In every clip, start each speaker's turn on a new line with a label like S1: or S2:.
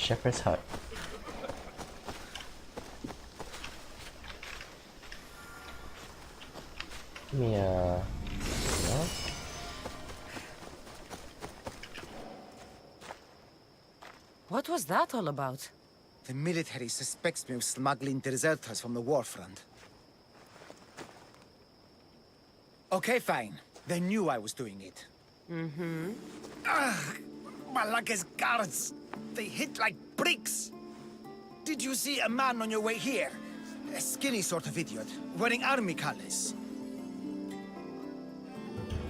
S1: Shepherd's hut. Give me a... No?
S2: What was that all about?
S3: The military suspects me of smuggling deserters from the war front. Okay, fine. They knew I was doing it.
S2: Mm-hmm.
S3: Ugh! Malaka's guards! They hit like bricks! Did you see a man on your way here? A skinny sort of idiot, wearing army colors.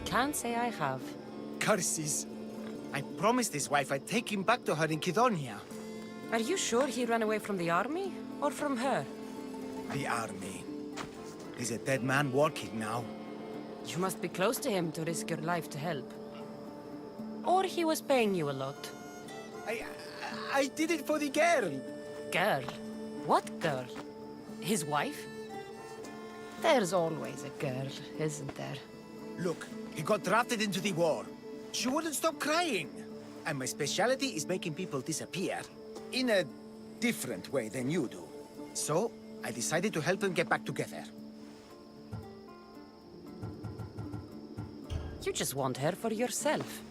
S2: Can't say I have.
S3: Curses. I promised his wife I'd take him back to her in Kydonia.
S2: Are you sure he ran away from the army? Or from her?
S3: The army. He's a dead man walking now.
S2: You must be close to him to risk your life to help. Or he was paying you a lot.
S3: I did it for the girl.
S2: Girl? What girl? His wife? There's always a girl, isn't there?
S3: Look, he got drafted into the war. She wouldn't stop crying. And my specialty is making people disappear. In a different way than you do. So, I decided to help them get back together.
S2: You just want her for yourself.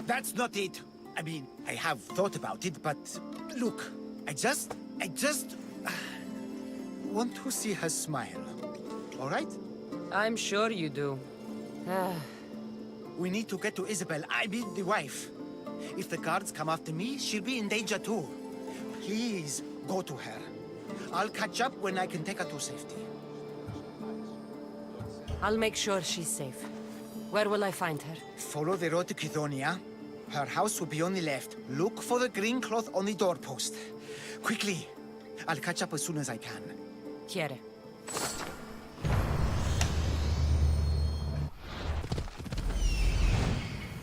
S3: That's not it. I mean, I have thought about it, but... Look, I just want to see her smile. All right?
S2: I'm sure you do.
S3: We need to get to Isabel, I mean the wife. If the guards come after me, she'll be in danger too. Please, go to her. I'll catch up when I can take her to safety.
S2: I'll make sure she's safe. Where will I find her?
S3: Follow the road to Kydonia. Her house will be on the left. Look for the green cloth on the doorpost. Quickly. I'll catch up as soon as I can.
S2: Quiere.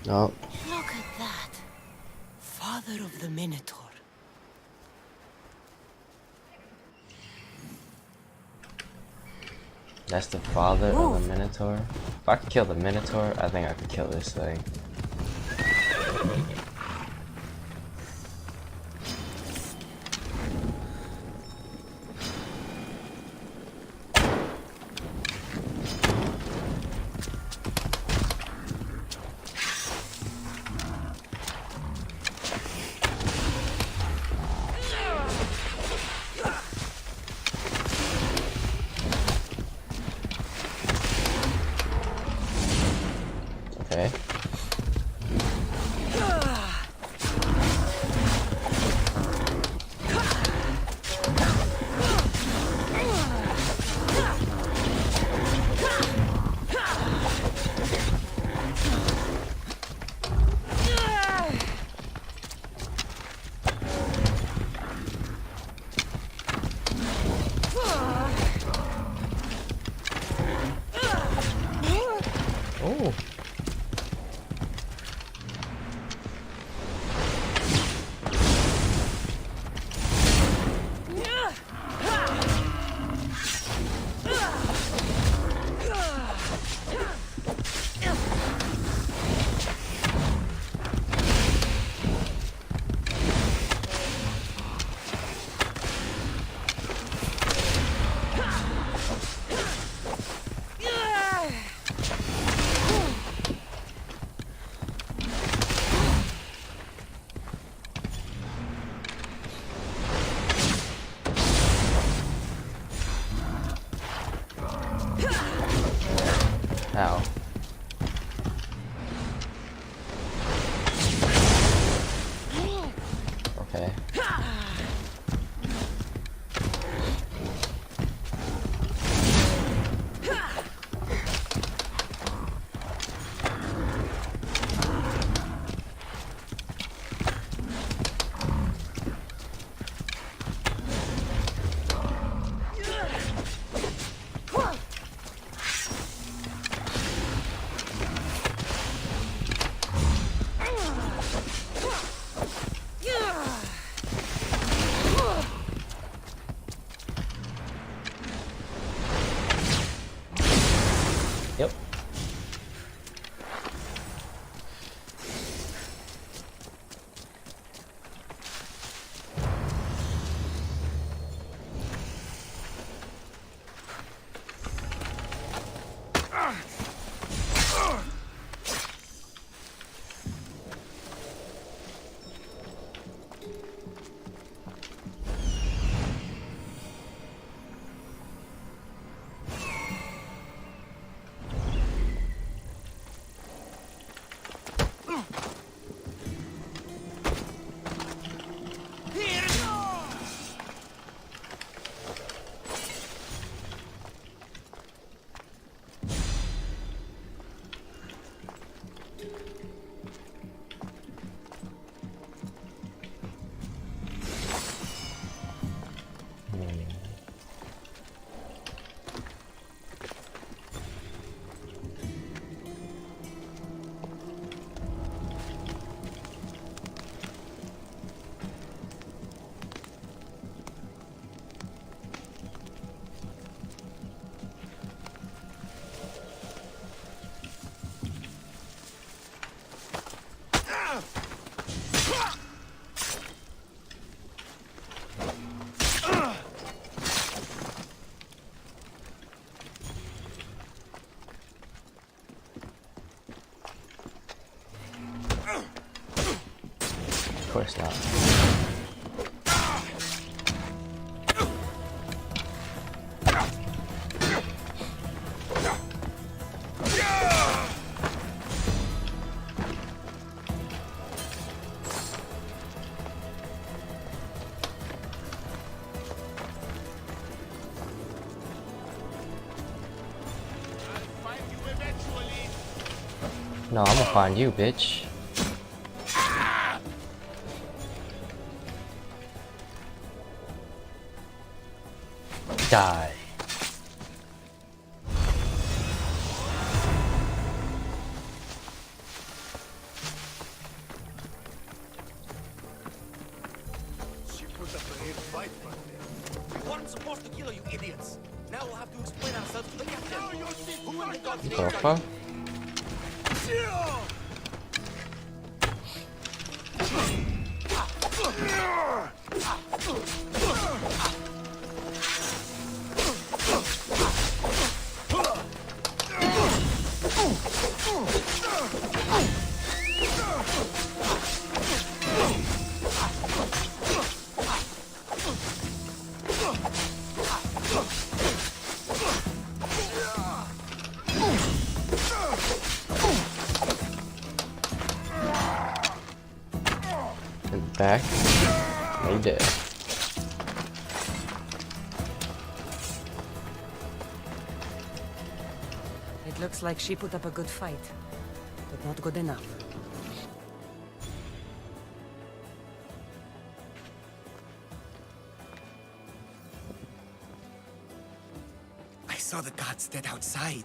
S1: No.
S2: Look at that. Father of the Minotaur.
S1: That's the father of the Minotaur. If I could kill the Minotaur, I think I could kill this thing. Okay. course not. No, I'm gonna find you, bitch. Die.
S4: She put up a big fight back there. We weren't supposed to kill her, you idiots. Now we'll have to explain ourselves to the captain. Who in the God's name
S1: The fuck? Back. They did.
S2: It looks like she put up a good fight, but not good enough.
S3: I saw the gods dead outside.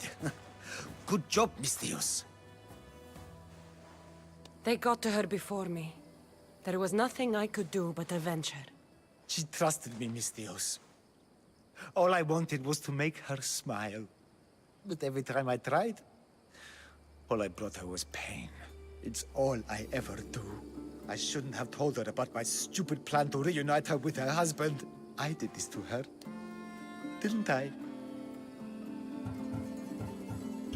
S3: Good job, Misthios.
S2: They got to her before me. There was nothing I could do but avenge her.
S3: She trusted me, Misthios. All I wanted was to make her smile. But every time I tried, all I brought her was pain. It's all I ever do. I shouldn't have told her about my stupid plan to reunite her with her husband. I did this to her. Didn't I?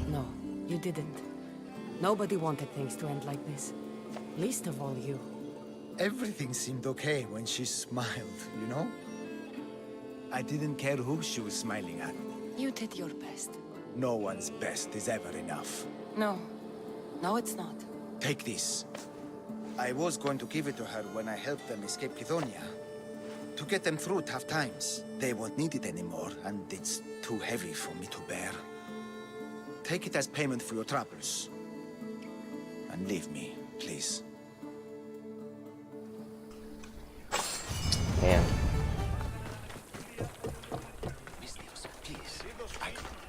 S2: No, you didn't. Nobody wanted things to end like this. Least of all you.
S3: Everything seemed okay when she smiled, you know? I didn't care who she was smiling at.
S2: You did your best.
S3: No one's best is ever enough.
S2: No. No, it's not.
S3: Take this. I was going to give it to her when I helped them escape Kydonia. To get them through tough times. They won't need it anymore, and it's too heavy for me to bear. Take it as payment for your troubles. And leave me, please.
S1: Damn.
S4: Please.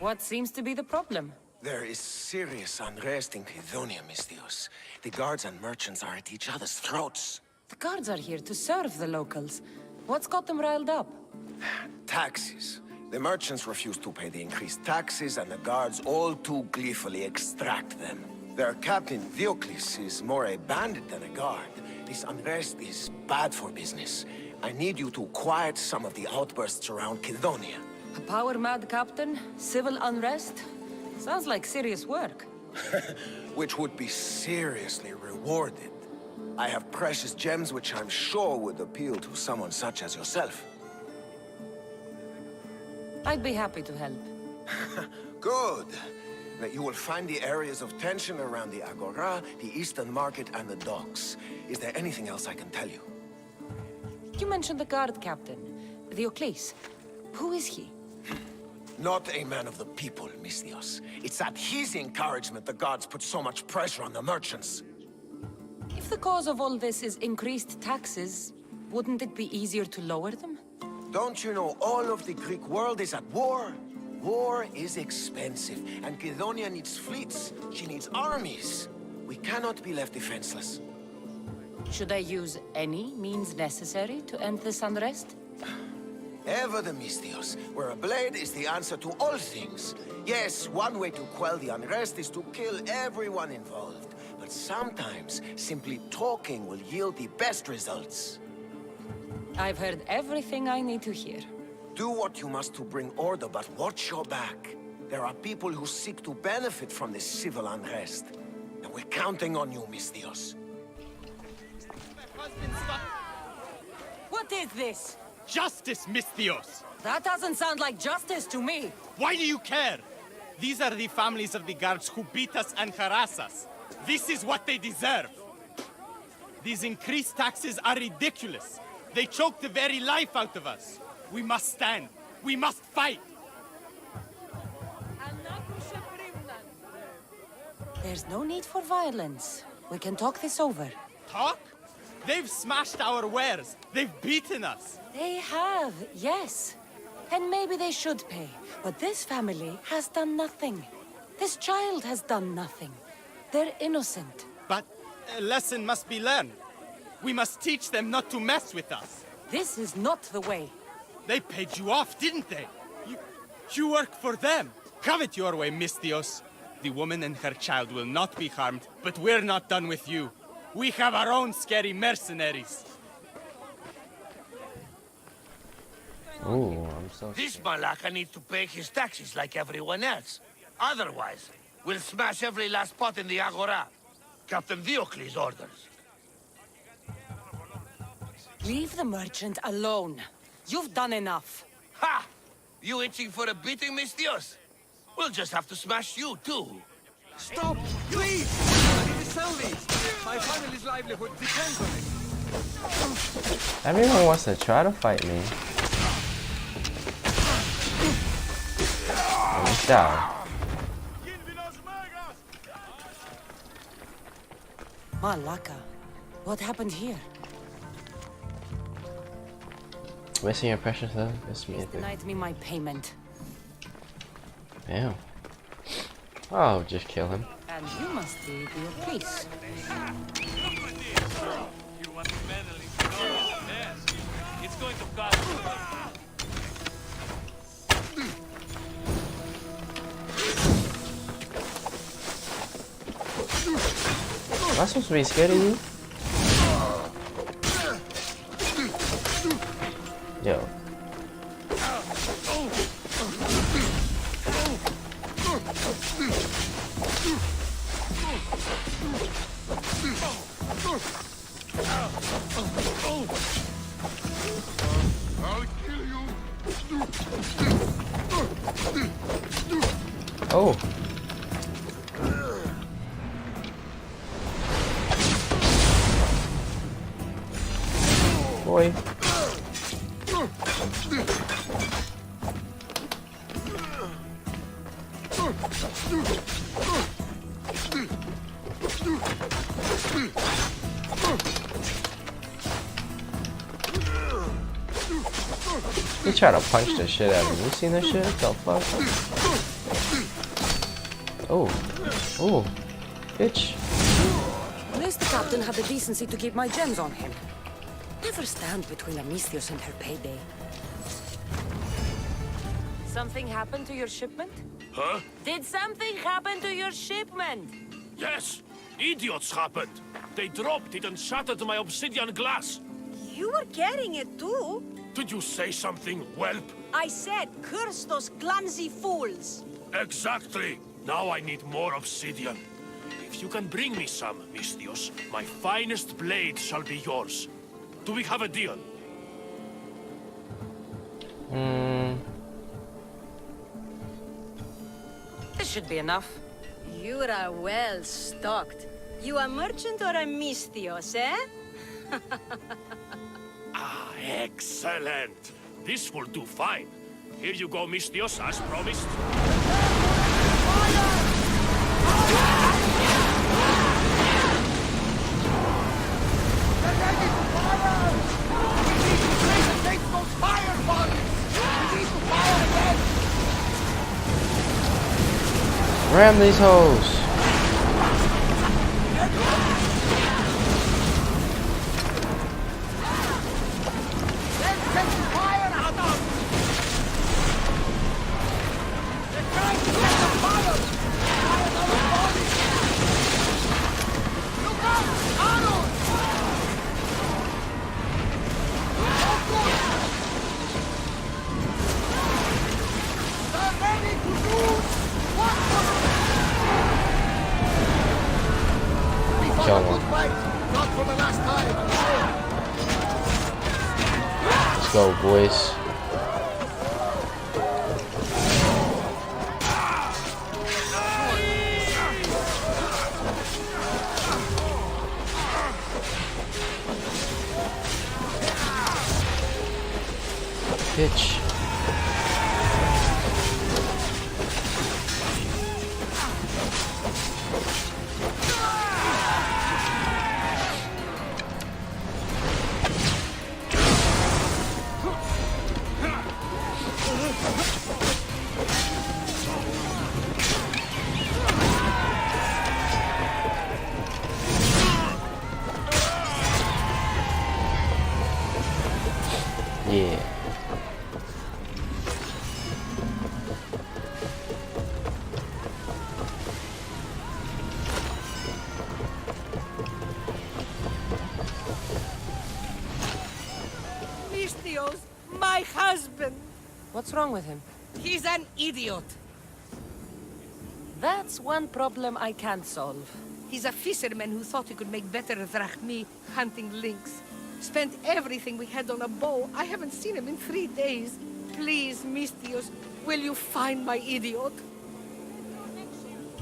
S2: What seems to be the problem?
S4: There is serious unrest in Kydonia, Misthios. The guards and merchants are at each other's throats.
S2: The guards are here to serve the locals. What's got them riled up?
S4: Taxes. The merchants refuse to pay the increased taxes, and the guards all too gleefully extract them. Their captain, Diocles, is more a bandit than a guard. This unrest is bad for business. I need you to quiet some of the outbursts around Kydonia.
S2: A power-mad captain? Civil unrest? Sounds like serious work.
S4: Which would be seriously rewarded. I have precious gems which I'm sure would appeal to someone such as yourself.
S2: I'd be happy to help.
S4: Good. That you will find the areas of tension around the Agora, the Eastern Market, and the docks. Is there anything else I can tell you?
S2: You mentioned the guard captain, Diocles. Who is he?
S4: Not a man of the people, Misthios. It's at his encouragement the gods put so much pressure on the merchants.
S2: If the cause of all this is increased taxes, wouldn't it be easier to lower them?
S4: Don't you know all of the Greek world is at war? War is expensive, and Kydonia needs fleets. She needs armies. We cannot be left defenseless.
S2: Should I use any means necessary to end this unrest?
S4: Ever the Misthios, where a blade is the answer to all things. Yes, one way to quell the unrest is to kill everyone involved. But sometimes, simply talking will yield the best results.
S2: I've heard everything I need to hear.
S4: Do what you must to bring order, but watch your back. There are people who seek to benefit from this civil unrest. And we're counting on you, Misthios.
S5: Husband's
S2: is this?
S5: Justice, Misthios!
S2: That doesn't sound like justice to me.
S5: Why do you care? These are the families of the guards who beat us and harass us. This is what they deserve. These increased taxes are ridiculous. They choke the very life out of us. We must stand. We must fight.
S2: There's no need for violence. We can talk this over.
S5: Talk? They've smashed our wares. They've beaten us.
S2: They have, yes. And maybe they should pay. But this family has done nothing. This child has done nothing. They're innocent.
S5: But a lesson must be learned. We must teach them not to mess with us.
S2: This is not the way.
S5: They paid you off, didn't they? You work for them. Have it your way, Misthios. The woman and her child will not be harmed, but we're not done with you. We have our own scary mercenaries.
S1: Ooh, I'm so
S6: This
S1: scared.
S6: Malaka needs to pay his taxes like everyone else. Otherwise, we'll smash every last pot in the Agora. Captain Diocles orders.
S2: Leave the merchant alone. You've done enough.
S6: Ha! You itching for a beating, Misthios? We'll just have to smash you, too.
S3: Stop! Please! I need to sell these! My family's livelihood depends on it.
S1: Everyone wants to try to fight me. Let me die.
S2: Malaka, what happened here?
S1: Wasting your precious love? It's me.
S2: He's denied me my payment.
S1: Damn. Oh, just kill him.
S2: And you must be Diocles.
S7: You want meddling with this? It's going to cost you.
S1: Am I supposed to be scared of you? Yo. Oh. Boy. He tried to punch the shit out of me. You seen that shit? The fuck? Oh. Oh. Bitch.
S2: At least the captain had the decency to keep my gems on him. Never stand between Amisthios and her payday. Something happened to your shipment?
S7: Huh?
S2: Did something happen to your shipment?
S7: Yes! Idiots happened! They dropped it and shattered my obsidian glass!
S8: You were carrying it too.
S7: Did you say something, whelp?
S8: I said, curse those clumsy fools.
S7: Exactly! Now I need more obsidian. If you can bring me some, Misthios, my finest blade shall be yours. Do we have a deal?
S2: This should be enough.
S8: You are well stocked. You a merchant or a Misthios, eh?
S7: Ah, excellent! This will do fine. Here you go, Misthios, as promised.
S1: Ram these hoes. Kill one.
S3: Not for the last time, I'm sure.
S1: Let's go, boys. Bitch. Yeah.
S8: Mistios, my husband.
S2: What's wrong with him?
S8: He's an idiot.
S2: That's one problem I can't solve.
S8: He's a fisherman who thought he could make better drachmi hunting lynx. Spent everything we had on a bow. I haven't seen him in 3 days. Please, Mistios, will you find my idiot?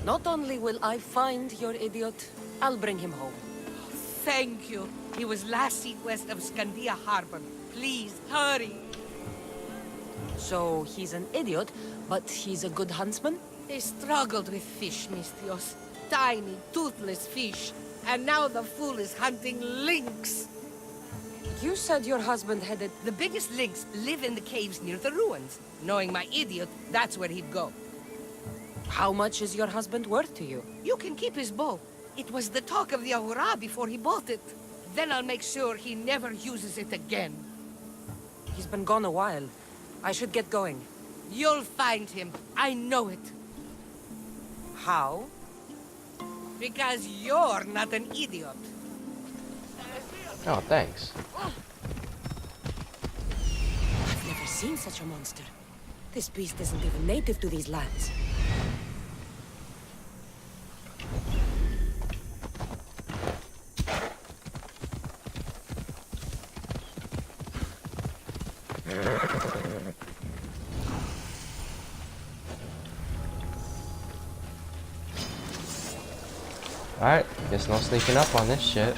S2: Not only will I find your idiot, I'll bring him home.
S8: Thank you. He was last seen west of Scandia Harbor. Please, hurry.
S2: So he's an idiot, but he's a good huntsman?
S8: They struggled with fish, Mistios. Tiny, toothless fish. And now the fool is hunting lynx.
S2: You said your husband headed...
S8: The biggest lynx live in the caves near the ruins. Knowing my idiot, that's where he'd go.
S2: How much is your husband worth to you?
S8: You can keep his bow. It was the talk of the Ahura before he bought it. Then I'll make sure he never uses it again.
S2: He's been gone a while. I should get going.
S8: You'll find him. I know it.
S2: How?
S8: Because you're not an idiot.
S1: Oh, thanks.
S2: I've never seen such a monster. This beast isn't even native to these lands.
S1: Alright, guess no sneaking up on this shit.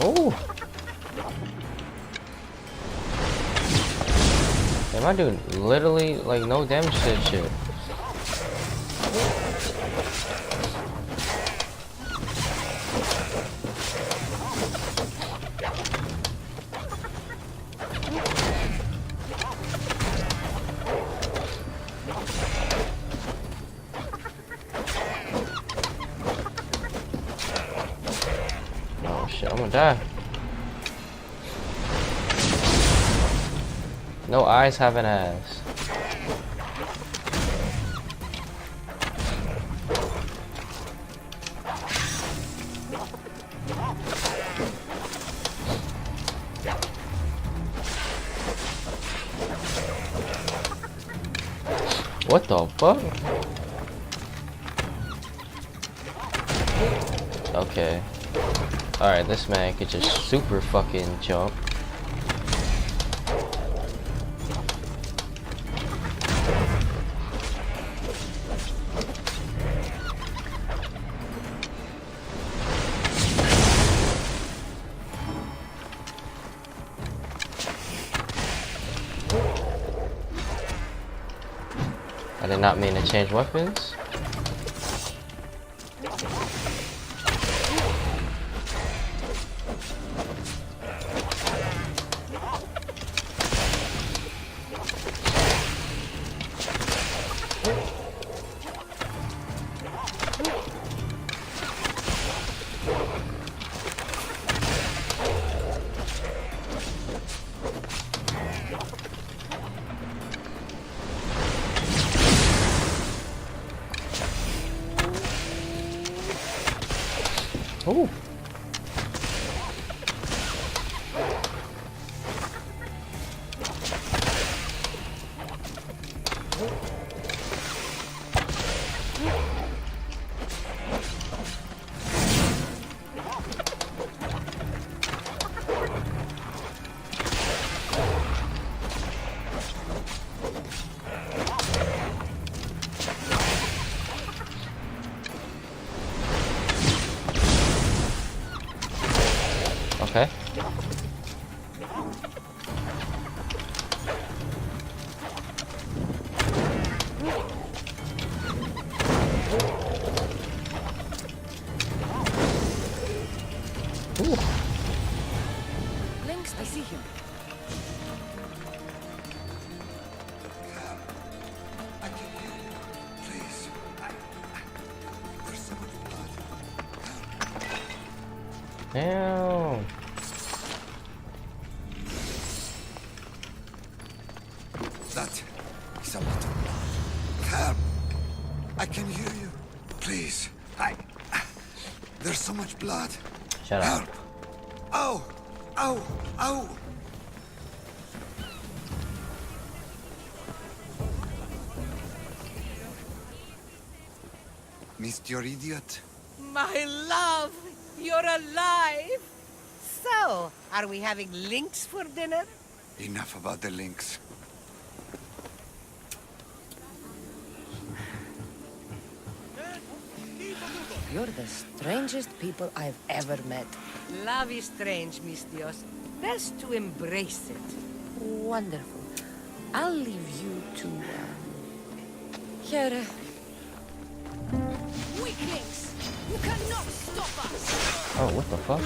S1: Oh! Am I doing literally like no damage to this shit? Oh shit, I'm gonna die. No eyes have an ass. What the fuck? Okay. Alright, this man could just super fucking jump. I did not mean to change weapons. Oh. Damn.
S9: That is a lot of blood. Help! I can hear you. Please. There's so much blood.
S1: Shut up.
S9: Help! Ow! Ow! Ow! Missed your idiot?
S8: My love, you're alive! So, are we having links for dinner?
S9: Enough about the links.
S2: You're the strangest people I've ever met.
S8: Love is strange, mis Dios. Best to embrace it.
S2: Wonderful. I'll leave you to, here.
S8: Weaklings! You cannot stop us!
S1: Oh, what the fuck?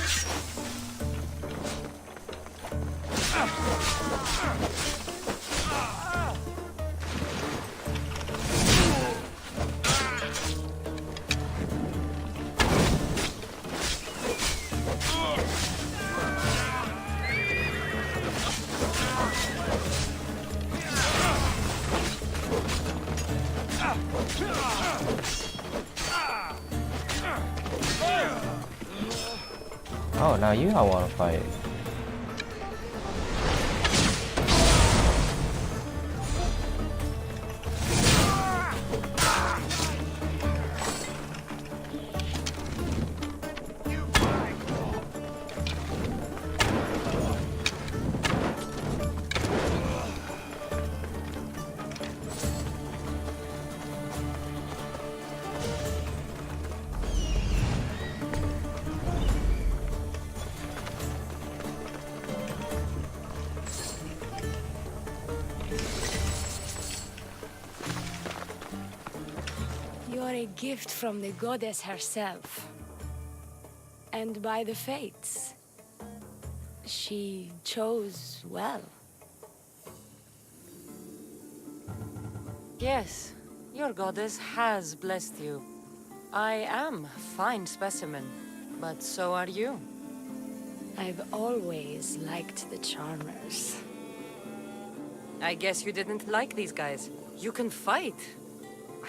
S1: Oh, now you all want to fight.
S2: You're a gift from the goddess herself. And by the fates. She chose well. Yes, your goddess has blessed you. I am a fine specimen, but so are you. I've always liked the Charmers. I guess you didn't like these guys. You can fight.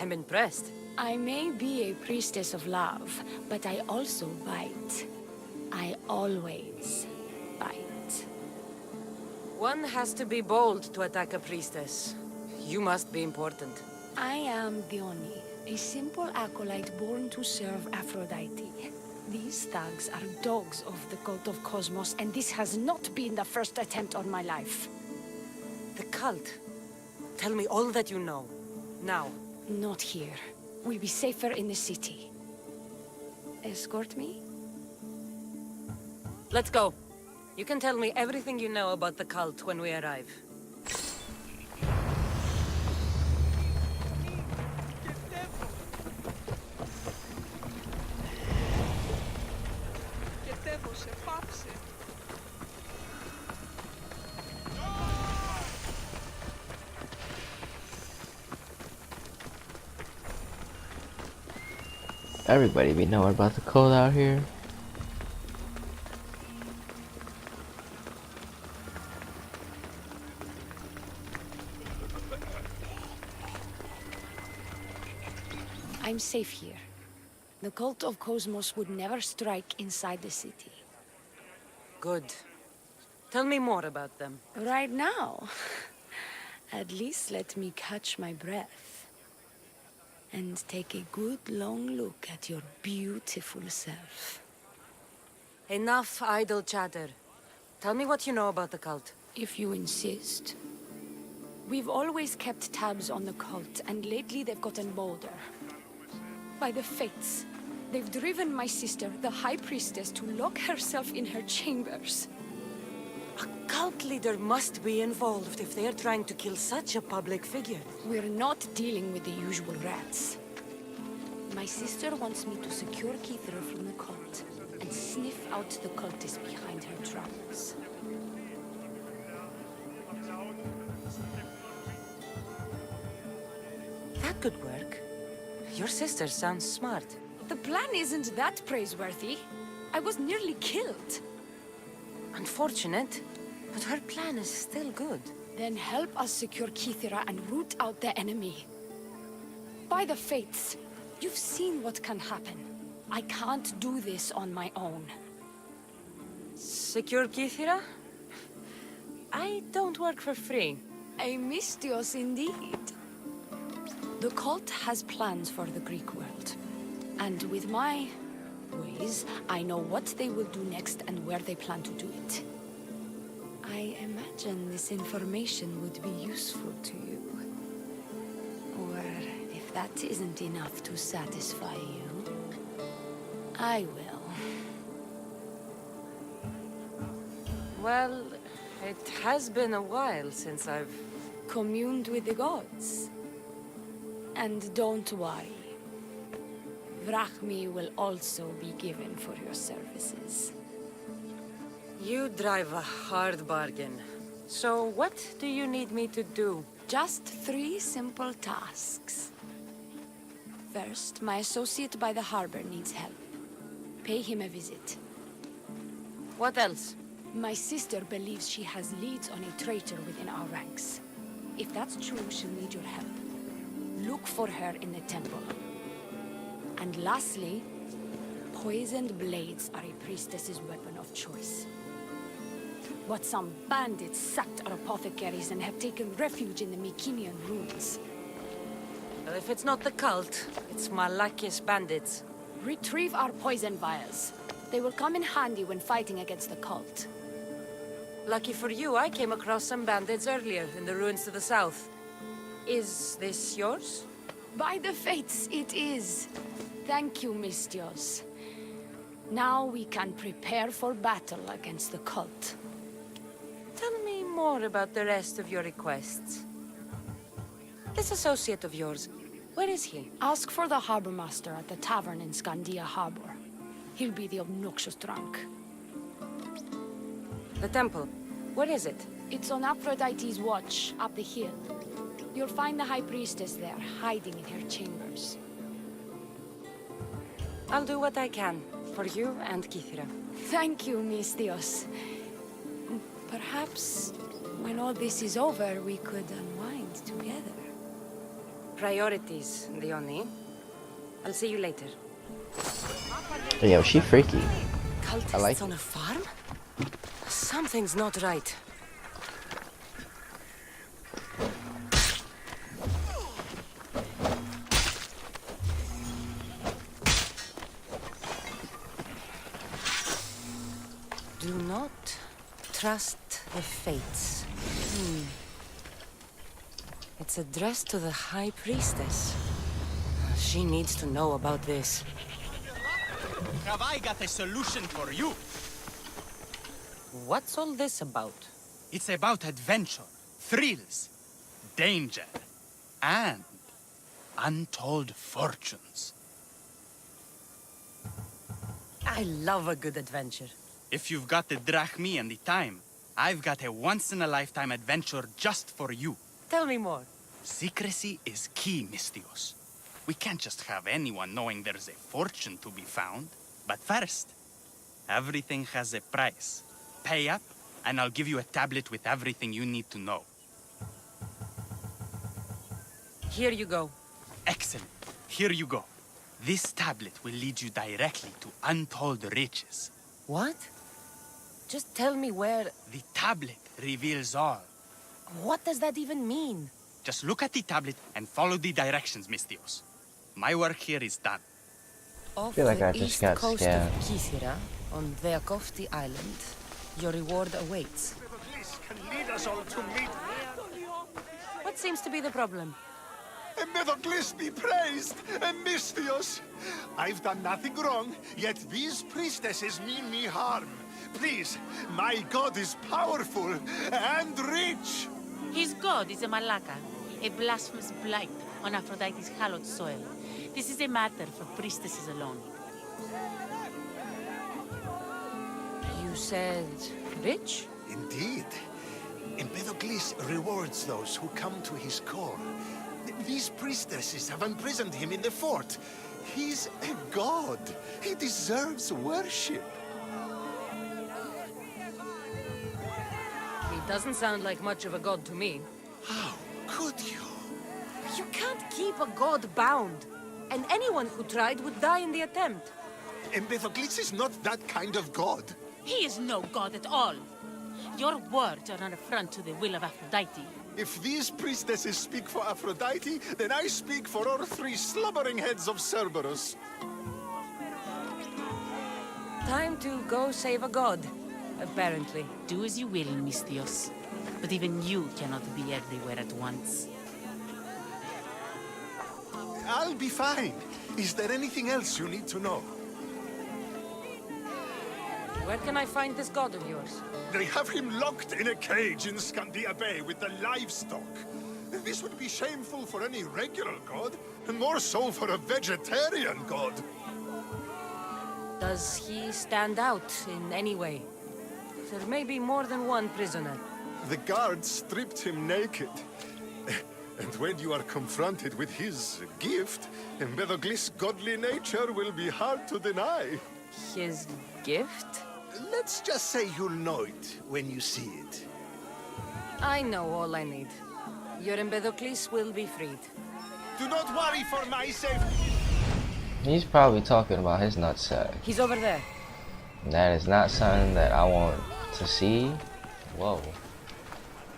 S2: I'm impressed. I may be a priestess of love, but I also bite. I always bite. One has to be bold to attack a priestess. You must be important. I am Diona, a simple acolyte born to serve Aphrodite. These thugs are dogs of the cult of Kosmos, and this has not been the first attempt on my life. The cult? Tell me all that you know. Now. Not here. We'll be safer in the city. Escort me? Let's go. You can tell me everything you know about the cult when we arrive.
S1: Everybody be knowing about the code out here.
S2: I'm safe here. The cult of Kosmos would never strike inside the city. Good. Tell me more about them. Right now? At least let me catch my breath. And take a good long look at your beautiful self. Enough idle chatter. Tell me what you know about the cult. If you insist. We've always kept tabs on the cult, and lately they've gotten bolder. By the fates, they've driven my sister, the High Priestess, to lock herself in her chambers. A cult leader must be involved if they're trying to kill such a public figure. We're not dealing with the usual rats. My sister wants me to secure Kythera from the cult and sniff out the cultists behind her troubles. That could work. Your sister sounds smart. The plan isn't that praiseworthy. I was nearly killed. Unfortunate, but her plan is still good. Then help us secure Kythera and root out the enemy. By the fates, you've seen what can happen. I can't do this on my own. Secure Kythera? I don't work for free. A mystios indeed. The cult has plans for the Greek world. And with my ways, I know what they will do next and where they plan to do it. I imagine this information would be useful to you. Or if that isn't enough to satisfy you, I will. Well, it has been a while since I've communed with the gods. And don't worry. Vrachmi will also be given for your services. You drive a hard bargain. So what do you need me to do? Just 3 simple tasks. First, my associate by the harbor needs help. Pay him a visit. What else? My sister believes she has leads on a traitor within our ranks. If that's true, she'll need your help. Look for her in the temple. And lastly, poisoned blades are a priestess's weapon of choice. But some bandits sacked our apothecaries and have taken refuge in the Mycenaean ruins. Well, if it's not the cult, it's Malakis bandits. Retrieve our poison vials. They will come in handy when fighting against the cult. Lucky for you, I came across some bandits earlier in the ruins to the south. Is this yours? By the fates, it is. Thank you, Mystios. Now we can prepare for battle against the cult. Tell me more about the rest of your requests. This associate of yours, where is he? Ask for the harbor master at the tavern in Scandia Harbor. He'll be the obnoxious drunk. The temple, where is it? It's on Aphrodite's watch, up the hill. You'll find the High Priestess there, hiding in her chambers. I'll do what I can, for you and Kythera. Thank you, Mystios. Perhaps, when all this is over, we could unwind together. Priorities, Diona. I'll see you later.
S1: Yo, she freaky.
S2: Cultists
S1: I like
S2: on a farm? Something's not right. Do not trust the fates. It's addressed to the High Priestess. She needs to know about this.
S5: Have I got a solution for you?
S2: What's all this about?
S5: It's about adventure, thrills, danger, and untold fortunes.
S2: I love a good adventure.
S5: If you've got the drachmi and the time, I've got a once-in-a-lifetime adventure just for you.
S2: Tell me more.
S5: Secrecy is key, Mystios. We can't just have anyone knowing there's a fortune to be found. But first, everything has a price. Pay up, and I'll give you a tablet with everything you need to know.
S2: Here you go.
S5: Excellent. Here you go. This tablet will lead you directly to untold riches.
S2: What? Just tell me where...
S5: The tablet reveals all.
S2: What does that even mean?
S5: Just look at the tablet and follow the directions, Mystios. My work here is done.
S2: Off
S1: feel like
S2: the
S1: I just
S2: east
S1: got
S2: coast
S1: scammed.
S2: of Kythera, on Veakofti Island, your reward awaits. What seems to be the problem?
S10: Methodist be praised, Mystios. I've done nothing wrong, yet these priestesses mean me harm. Please, my god is powerful and rich.
S11: His god is a Malaka, a blasphemous blight on Aphrodite's hallowed soil. This is a matter for priestesses alone.
S2: You said... rich?
S10: Indeed. Empedocles rewards those who come to his call. These priestesses have imprisoned him in the fort. He's a god. He deserves worship.
S2: Doesn't sound like much of a god to me.
S10: How could you?
S2: You can't keep a god bound. And anyone who tried would die in the attempt.
S10: Empedocles is not that kind of god.
S11: He is no god at all. Your words are an affront to the will of Aphrodite.
S10: If these priestesses speak for Aphrodite, then I speak for all three slubbering heads of Cerberus.
S2: Time to go save a god, apparently.
S11: Do as you will, Misthios. But even you cannot be everywhere at once.
S10: I'll be fine. Is there anything else you need to know?
S2: Where can I find this god of yours?
S10: They have him locked in a cage in Scandia Bay with the livestock. This would be shameful for any regular god, and more so for a vegetarian god.
S2: Does he stand out in any way? There may be more than one prisoner.
S10: The guards stripped him naked. And when you are confronted with his gift, Empedocles' godly nature will be hard to deny.
S2: His gift?
S10: Let's just say you'll know it when you see it.
S2: I know all I need. Your Empedocles will be freed.
S10: Do not worry for my safety.
S1: He's probably talking about his nutsack.
S2: He's over there.
S1: That is not something that I want to see. Whoa.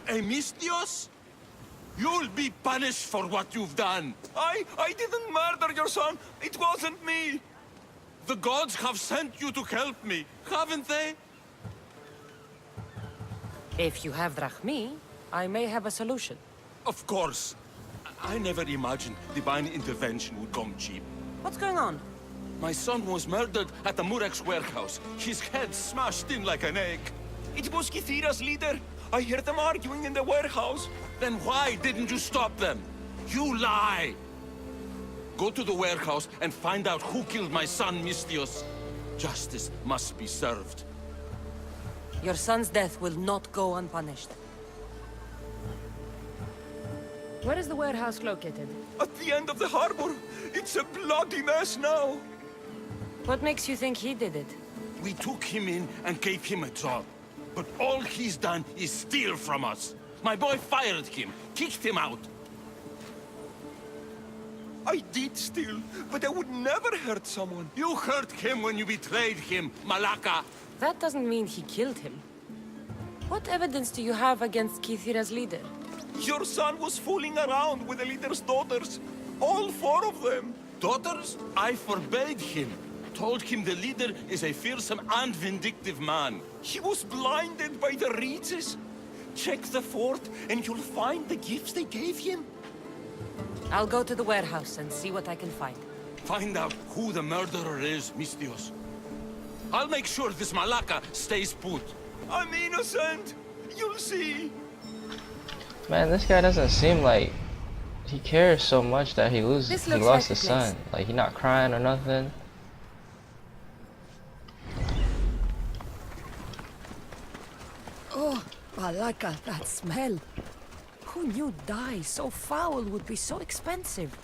S7: Misthios? You'll be punished for what you've done. I didn't murder your son. It wasn't me. The gods have sent you to help me, haven't they?
S2: If you have drachmi, I may have a solution.
S7: Of course. I never imagined divine intervention would come cheap.
S2: What's going on?
S7: My son was murdered at the Murex warehouse. His head smashed in like an egg. It was Kythera's leader. I heard them arguing in the warehouse. Then why didn't you stop them? You lie! Go to the warehouse and find out who killed my son, Misthios. Justice must be served.
S2: Your son's death will not go unpunished. Where is the warehouse located?
S7: At the end of the harbor. It's a bloody mess now.
S2: What makes you think he did it?
S7: We took him in and gave him a job. But all he's done is steal from us. My boy fired him, kicked him out. I did steal, but I would never hurt someone. You hurt him when you betrayed him, Malaka.
S2: That doesn't mean he killed him. What evidence do you have against Kythera's leader?
S7: Your son was fooling around with the leader's daughters. All 4 of them. Daughters? I forbade him. Told him the leader is a fearsome and vindictive man. He was blinded by the reeds. Check the fort and you'll find the gifts they gave him.
S2: I'll go to the warehouse and see what I can find.
S7: Find out who the murderer is, Misthios. I'll make sure this Malaka stays put. I'm innocent. You'll see.
S1: Man, this guy doesn't seem like he cares so much that he lost
S2: like
S1: his son. Like, he not crying or nothing.
S2: Oh, Malaka, that smell. Who knew dye so foul would be so expensive?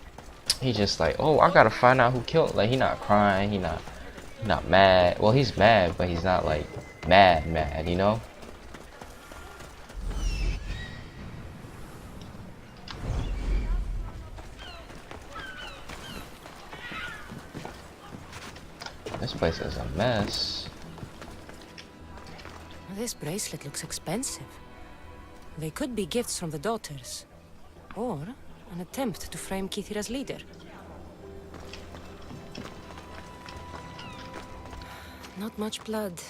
S1: He just like, oh, I gotta find out who killed. Like, he not crying. He not mad. Well, he's mad, but he's not like mad, you know? This place is a mess.
S2: This bracelet looks expensive. They could be gifts from the daughters. Or an attempt to frame Kythera's leader. Not much blood,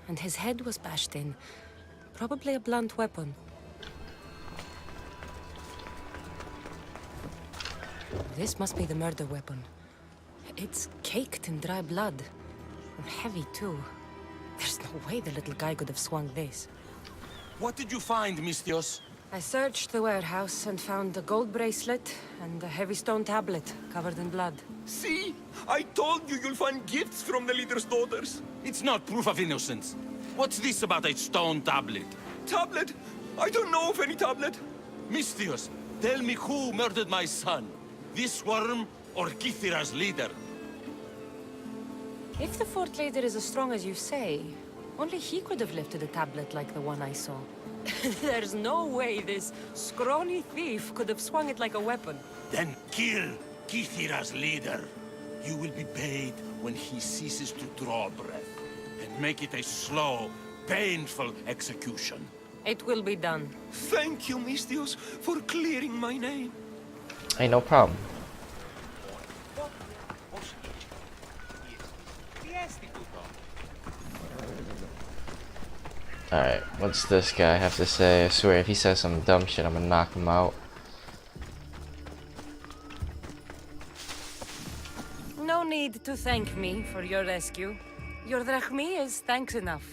S2: and his head was bashed in. Probably a blunt weapon. This must be the murder weapon. It's caked in dry blood. And heavy, too. There's no way the little guy could have swung this.
S7: What did you find, Misthios?
S2: I searched the warehouse and found a gold bracelet and a heavy stone tablet covered in blood.
S7: See? I told you you'll find gifts from the leader's daughters. It's not proof of innocence. What's this about a stone tablet? Tablet? I don't know of any tablet. Misthios, tell me who murdered my son. This worm or Kythera's leader?
S2: If the fort leader is as strong as you say, only he could have lifted a tablet like the one I saw. There's no way this scrawny thief could have swung it like a weapon.
S6: Then kill Kythera's leader. You will be paid when he ceases to draw breath. And make it a slow, painful execution.
S2: It will be done.
S7: Thank you, Misthios, for clearing my name.
S1: Ain't no problem. Alright, what's this guy have to say? I swear, if he says some dumb shit, I'm gonna knock him out.
S2: No need to thank me for your rescue. Your drachmi is thanks enough.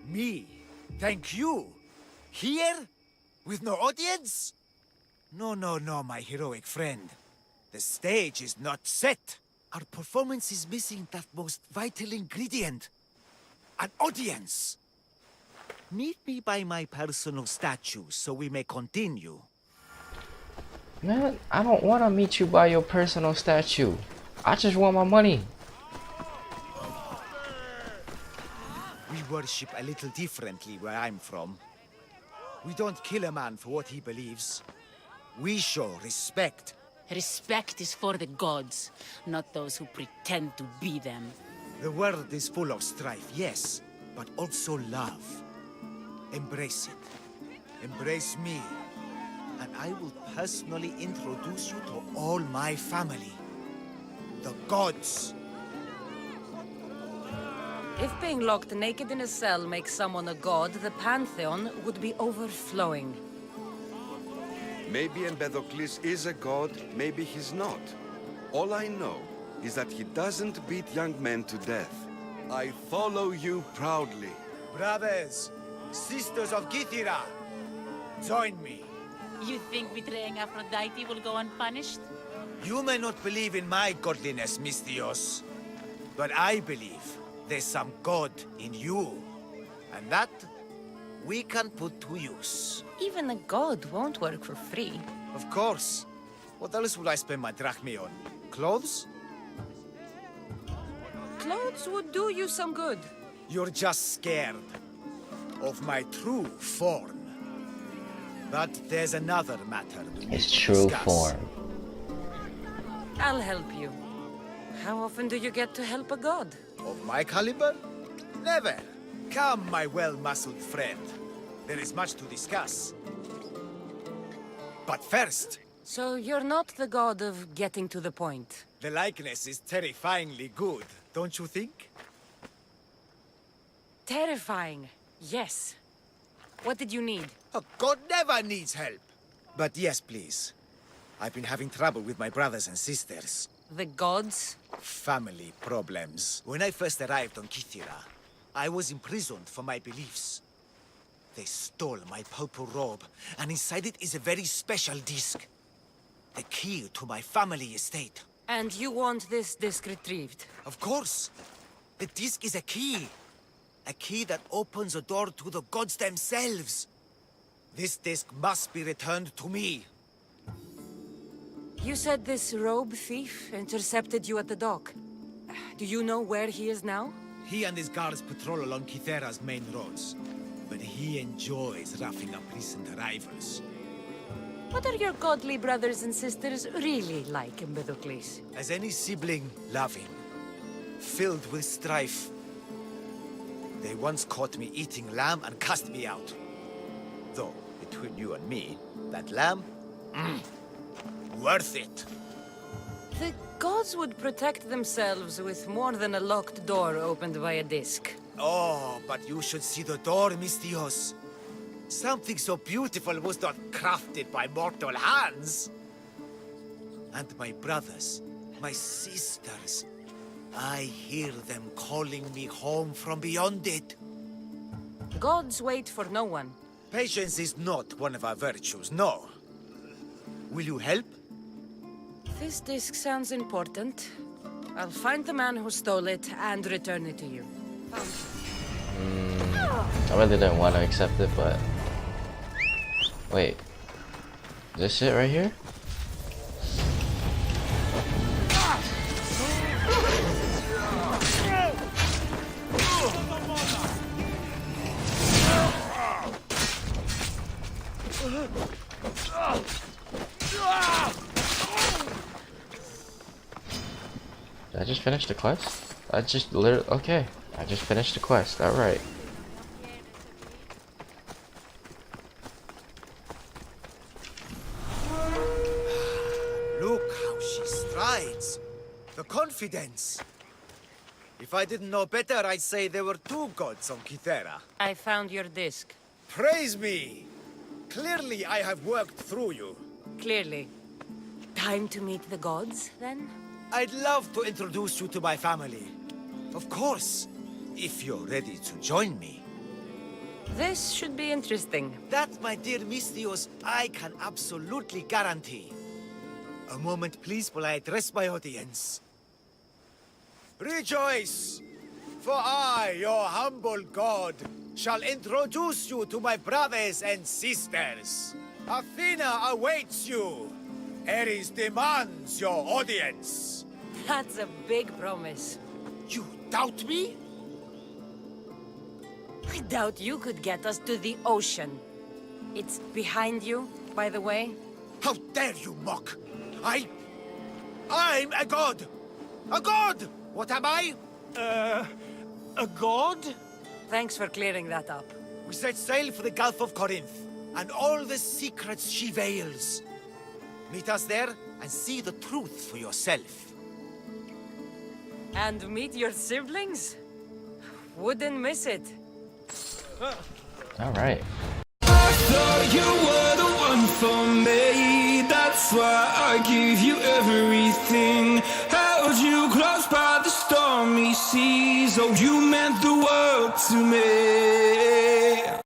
S3: Me? Thank you? Here? With no audience? No, no, no, my heroic friend. The stage is not set. Our performance is missing that most vital ingredient. An audience. Meet me by my personal statue so we may continue.
S1: Man, I don't want to meet you by your personal statue. I just want my money.
S3: We worship a little differently where I'm from. We don't kill a man for what he believes. We show respect.
S11: Respect is for the gods, not those who pretend to be them.
S3: The world is full of strife, yes, but also love. Embrace it. Embrace me. And I will personally introduce you to all my family. The gods.
S2: If being locked naked in a cell makes someone a god, the pantheon would be overflowing.
S12: Maybe Empedocles is a god, maybe he's not. All I know is that he doesn't beat young men to death. I follow you proudly.
S3: Brothers, sisters of Kythera, join me.
S11: You think betraying Aphrodite will go unpunished?
S3: You may not believe in my godliness, Misthios, but I believe there's some god in you, and that we can put to use.
S2: Even a god won't work for free.
S3: Of course. What else would I spend my drachmi on? Clothes?
S2: Clothes would do you some good.
S3: You're just scared of my true form. But there's another matter we need
S1: His
S3: to
S1: true
S3: discuss.
S1: form.
S2: I'll help you. How often do you get to help a god?
S3: Of my caliber? Never. Come, my well-muscled friend. There is much to discuss. But first...
S2: So you're not the god of getting to the point.
S3: The likeness is terrifyingly good, don't you think?
S2: Terrifying, yes. What did you need?
S3: A god never needs help. But yes, please. I've been having trouble with my brothers and sisters.
S2: The gods?
S3: Family problems. When I first arrived on Kythera, I was imprisoned for my beliefs. They stole my purple robe, and inside it is a very special disc. The key to my family estate.
S2: And you want this disc retrieved?
S3: Of course. The disc is a key. A key that opens a door to the gods themselves. This disc must be returned to me.
S2: You said this robe thief intercepted you at the dock. Do you know where he is now?
S3: He and his guards patrol along Kythera's main roads. But he enjoys roughing up recent arrivals.
S2: What are your godly brothers and sisters really like, Empedocles?
S3: As any sibling, loving. Filled with strife. They once caught me eating lamb and cast me out. Though, between you and me, that lamb... worth it.
S2: The gods would protect themselves with more than a locked door opened by a disc.
S3: Oh, but you should see the door, Misthios. Something so beautiful was not crafted by mortal hands. And my brothers, my sisters, I hear them calling me home from beyond it.
S2: Gods wait for no one.
S3: Patience is not one of our virtues, no. Will you help?
S2: This disc sounds important. I'll find the man who stole it and return it to you.
S1: I really didn't want to accept it, but... Wait. This shit right here? Did I just finish the quest? I just literally, okay. I just finished the quest, alright.
S3: Look how she strides. The confidence. If I didn't know better, I'd say there were two gods on Kythera.
S2: I found your disc.
S3: Praise me! Clearly I have worked through you.
S2: Clearly. Time to meet the gods, then?
S3: I'd love to introduce you to my family. Of course, if you're ready to join me.
S2: This should be interesting.
S3: That, my dear Misthios, I can absolutely guarantee. A moment, please, while I address my audience. Rejoice! For I, your humble god, shall introduce you to my brothers and sisters. Athena awaits you. Ares demands your audience.
S2: That's a big promise.
S3: You doubt me?
S2: I doubt you could get us to the ocean. It's behind you, by the way.
S3: How dare you mock? I'm a god! A god! What am I?
S5: A god?
S2: Thanks for clearing that up.
S3: We set sail for the Gulf of Corinth, and all the secrets she veils. Meet us there, and see the truth for yourself.
S2: And meet your siblings? Wouldn't miss it.
S1: Alright.
S13: I thought you were the one for me. That's why I give you everything. Held you close by the stormy seas. Oh, you meant the world to me.